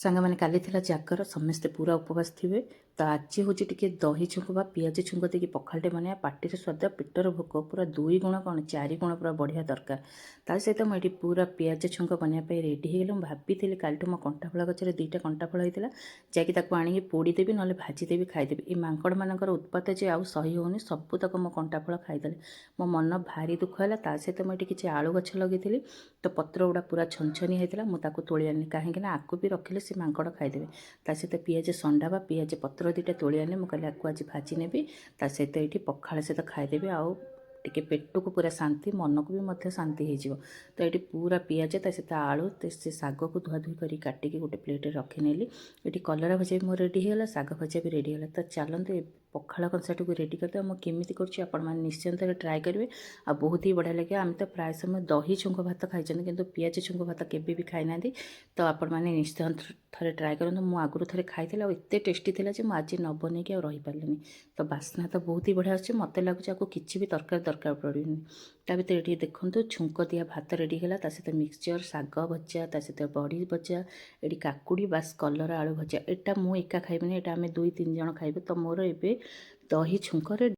ସାଙ୍ଗମାନେ କାଲି ଥିଲା ଜାଗର ସମସ୍ତେ ପୁରା ଉପବାସ ଥିବେ ତ ଆଜି ହେଉଛି ଟିକେ ଦହି ଛୁଙ୍କ ବା ପିଆଜ ଛୁଙ୍କ ଦେଇକି ପଖାଳଟେ ବନେଇବା ପାଟିରେ ସ୍ୱାଦ ପେଟର ଭୋକ ପୁରା 2 ଗୁଣ କ'ଣ 4 ଗୁଣ ପୁରା ବଢ଼ିଆ ଦରକାର। ତା ସହିତ ମୁଁ ଏଠି ପୁରା ପିଆଜ ଛୁଙ୍କ ବନେଇବା ପାଇଁ ରେଡ଼ି ହେଇଗଲି। ମୁଁ ଭାବିଥିଲି କାଲିଠୁ ମୋ କଣ୍ଟାଫଳ ଗଛରେ 2ଟା କଣ୍ଟାଫଳ ହେଇଥିଲା ଯାଇକି ତାକୁ ଆଣିକି ପୋଡ଼ିଦେବି ନହେଲେ ଭାଜିଦେବି ଖାଇଦେବି। ଏ ମାଙ୍କଡ଼ମାନଙ୍କର ଉତ୍ପାତ ଯେ ଆଉ ସହି ହେଉନି, ସବୁତକ ମୋ କଣ୍ଟାଫଳ ଖାଇଦେଲେ। ମୋ ମନ ଭାରି ଦୁଃଖ ହେଲା। ତା ସହିତ ମୁଁ ଏଠି କିଛି ଆଳୁ ଗଛ ଲଗେଇଥିଲି ତ ପତ୍ର ଗୁଡ଼ା ପୁରା ଛନଛନି ହେଇଥିଲା, ମୁଁ ତାକୁ ତୋଳି ଆଣିଲି କାହିଁକି ନା ଆକୁ ବି ରଖିଲେ ସେ ମାଙ୍କଡ଼ ଖାଇଦେବେ। ତା ସହିତ ପିଆଜ ସଣ୍ଡା ବା ପିଆଜ ପତ୍ର 2ଟା ତୋଳି ଆଣିଲେ, ମୁଁ କହିଲି ଆକୁ ଆଜି ଭାଜି ନେବି। ତା ସହିତ ଏଇଠି ପଖାଳ ସହିତ ଖାଇଦେବି ଆଉ ଟିକେ ପେଟକୁ ପୁରା ଶାନ୍ତି, ମନକୁ ବି ମଧ୍ୟ ଶାନ୍ତି ହେଇଯିବ। ତ ଏଠି ପୁରା ପିଆଜ ତା ସହିତ ଆଳୁ ସେ ଶାଗକୁ ଧୁଆଧୁଇ କରି କାଟିକି ଗୋଟେ ପ୍ଲେଟ୍ରେ ରଖିନେଲି। ଏଠି କଲରା ଭଜା ବି ମୋର ରେଡ଼ି ହେଇଗଲା, ଶାଗ ଭଜା ବି ରେଡ଼ି ହେଇଗଲା। ତ ଚାଲନ୍ତୁ ଏ ପଖାଳ କଂସାଟିକୁ ରେଡ଼ି କରିଦେବା। ମୁଁ କେମିତି କରୁଛି ଆପଣମାନେ ନିଶ୍ଚୟ ଥରେ ଟ୍ରାଏ କରିବେ ଆଉ ବହୁତ ହି ବଢ଼ିଆ ଲାଗିବ। ଆମେ ତ ପ୍ରାୟ ସମୟ ଦହି ଛୁଙ୍କ ଭାତ ଖାଇଛନ୍ତି କିନ୍ତୁ ପିଆଜ ଛୁଙ୍କ ଭାତ କେବେ ବି ଖାଇନାହାନ୍ତି। ତ ଆପଣମାନେ ନିଶ୍ଚୟ ଥରେ ଟ୍ରାଏ କରନ୍ତୁ। ମୁଁ ଆଗରୁ ଥରେ ଖାଇଥିଲି ଆଉ ଏତେ ଟେଷ୍ଟି ଥିଲା ଯେ ମୁଁ ଆଜି ନ ବନେଇକି ଆଉ ରହିପାରିଲିନି। ତ ବାସ୍ନା ତ ବହୁତ ହି ବଢ଼ିଆ ଆସୁଛି, ମୋତେ ଲାଗୁଛି ଆକୁ କିଛି ବି ତରକାରୀ ଦରକାର ପଡ଼ିବନି। ତା ଭିତରେ ଏଠି ଦେଖନ୍ତୁ ଛୁଙ୍କ ଦିଆ ଭାତ ରେଡ଼ି ହେଲା, ତା ସହିତ ମିକ୍ସଚର, ଶାଗ ଭଜା, ତା ସହିତ ବଡ଼ି ଭଜା, ଏଠି କାକୁଡ଼ି ବାସ୍ କଲରା ଆଳୁ ଭଜା। ଏଇଟା ମୁଁ ଏକା ଖାଇବିନି, ଏଇଟା ଆମେ 2-3 ଜଣ ଖାଇବୁ। ତ ମୋର ଏବେ ଦହି ଛୁଙ୍କରେ